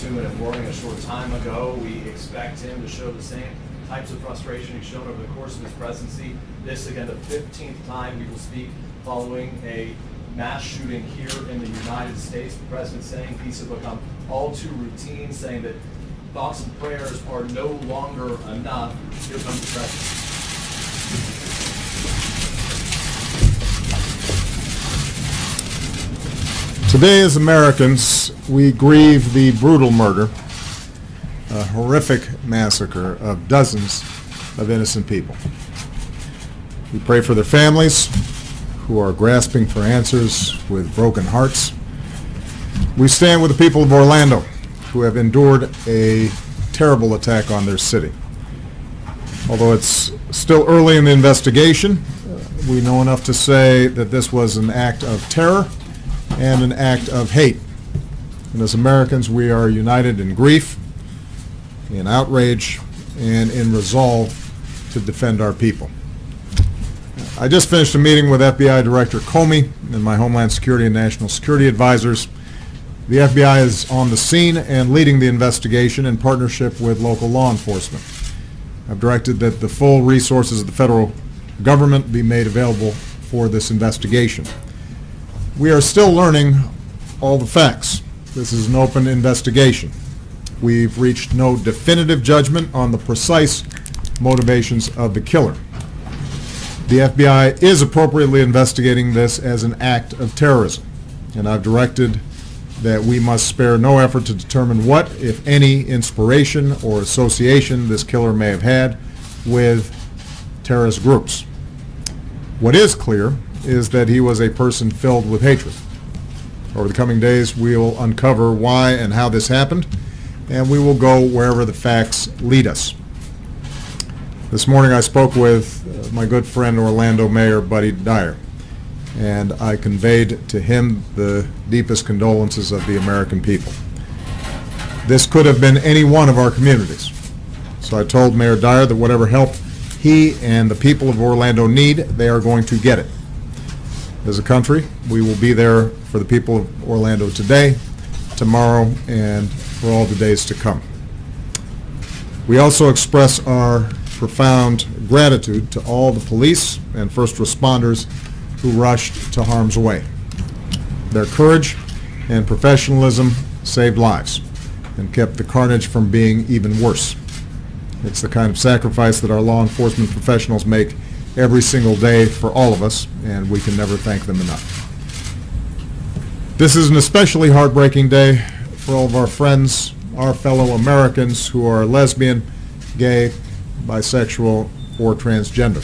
to an informing a short time ago. We expect him to show the same types of frustration he's shown over the course of his presidency. This, again, the 15th time we will speak following a mass shooting here in the United States. The president saying peace has become all too routine, saying that thoughts and prayers are no longer enough. Here comes the president. Today, as Americans, we grieve the brutal murder, a horrific massacre of dozens of innocent people. We pray for their families who are grasping for answers with broken hearts. We stand with the people of Orlando who have endured a terrible attack on their city. Although it's still early in the investigation, we know enough to say that this was an act of terror and an act of hate. And as Americans, we are united in grief, in outrage, and in resolve to defend our people. I just finished a meeting with FBI Director Comey and my Homeland Security and National Security advisors. The FBI is on the scene and leading the investigation in partnership with local law enforcement. I've directed that the full resources of the federal government be made available for this investigation. We are still learning all the facts. This is an open investigation. We've reached no definitive judgment on the precise motivations of the killer. The FBI is appropriately investigating this as an act of terrorism, and I've directed that we must spare no effort to determine what, if any, inspiration or association this killer may have had with terrorist groups. What is clear is that he was a person filled with hatred. Over the coming days, we will uncover why and how this happened, and we will go wherever the facts lead us. This morning I spoke with my good friend Orlando Mayor Buddy Dyer, and I conveyed to him the deepest condolences of the American people. This could have been any one of our communities. So I told Mayor Dyer that whatever help he and the people of Orlando need, they are going to get it. As a country, we will be there for the people of Orlando today, tomorrow, and for all the days to come. We also express our profound gratitude to all the police and first responders who rushed to harm's way. Their courage and professionalism saved lives and kept the carnage from being even worse. It's the kind of sacrifice that our law enforcement professionals make every single day for all of us, and we can never thank them enough. This is an especially heartbreaking day for all of our friends, our fellow Americans who are lesbian, gay, bisexual, or transgender.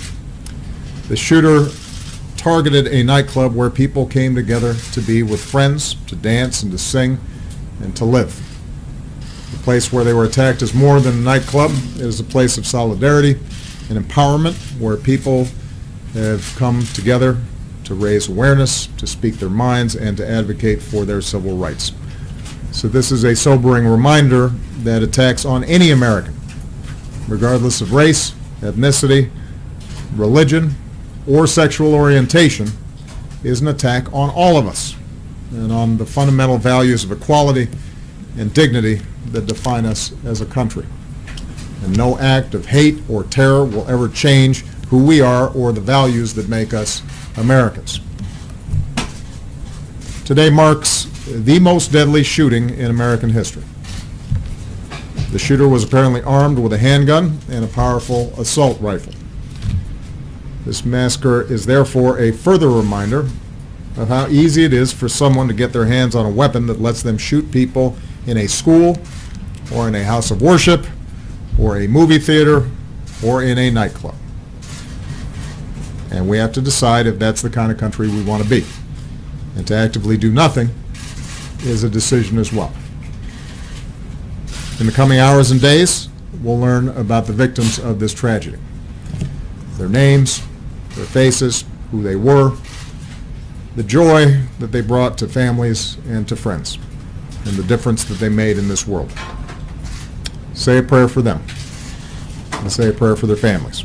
The shooter targeted a nightclub where people came together to be with friends, to dance and to sing, and to live. The place where they were attacked is more than a nightclub. It is a place of solidarity and empowerment where people have come together to raise awareness, to speak their minds, and to advocate for their civil rights. So this is a sobering reminder that attacks on any American, regardless of race, ethnicity, religion, or sexual orientation, is an attack on all of us and on the fundamental values of equality and dignity that define us as a country. And no act of hate or terror will ever change who we are or the values that make us Americans. Today marks the most deadly shooting in American history. The shooter was apparently armed with a handgun and a powerful assault rifle. This massacre is therefore a further reminder of how easy it is for someone to get their hands on a weapon that lets them shoot people in a school or in a house of worship or a movie theater or in a nightclub. And we have to decide if that's the kind of country we want to be. And to actively do nothing is a decision as well. In the coming hours and days, we'll learn about the victims of this tragedy. Their names, their faces, who they were, the joy that they brought to families and to friends, and the difference that they made in this world. Say a prayer for them, and say a prayer for their families.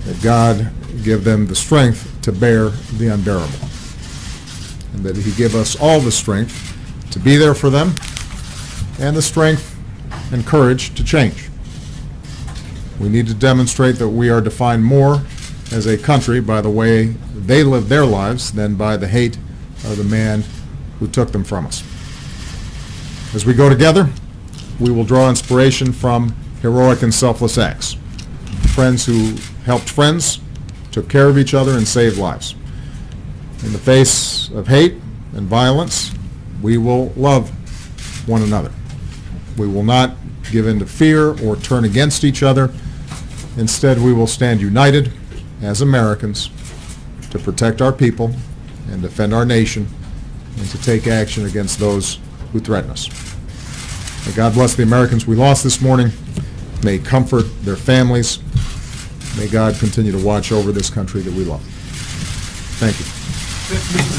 That God give them the strength to bear the unbearable, and that He give us all the strength to be there for them and the strength and courage to change. We need to demonstrate that we are defined more as a country by the way they live their lives than by the hate of the man who took them from us. As we go together, we will draw inspiration from heroic and selfless acts. Friends who helped friends, took care of each other, and saved lives. In the face of hate and violence, we will love one another. We will not give in to fear or turn against each other. Instead, we will stand united as Americans to protect our people and defend our nation and to take action against those who threaten us. May God bless the Americans we lost this morning. May He comfort their families. May God continue to watch over this country that we love. Thank you. Mr.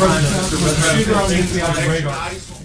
President,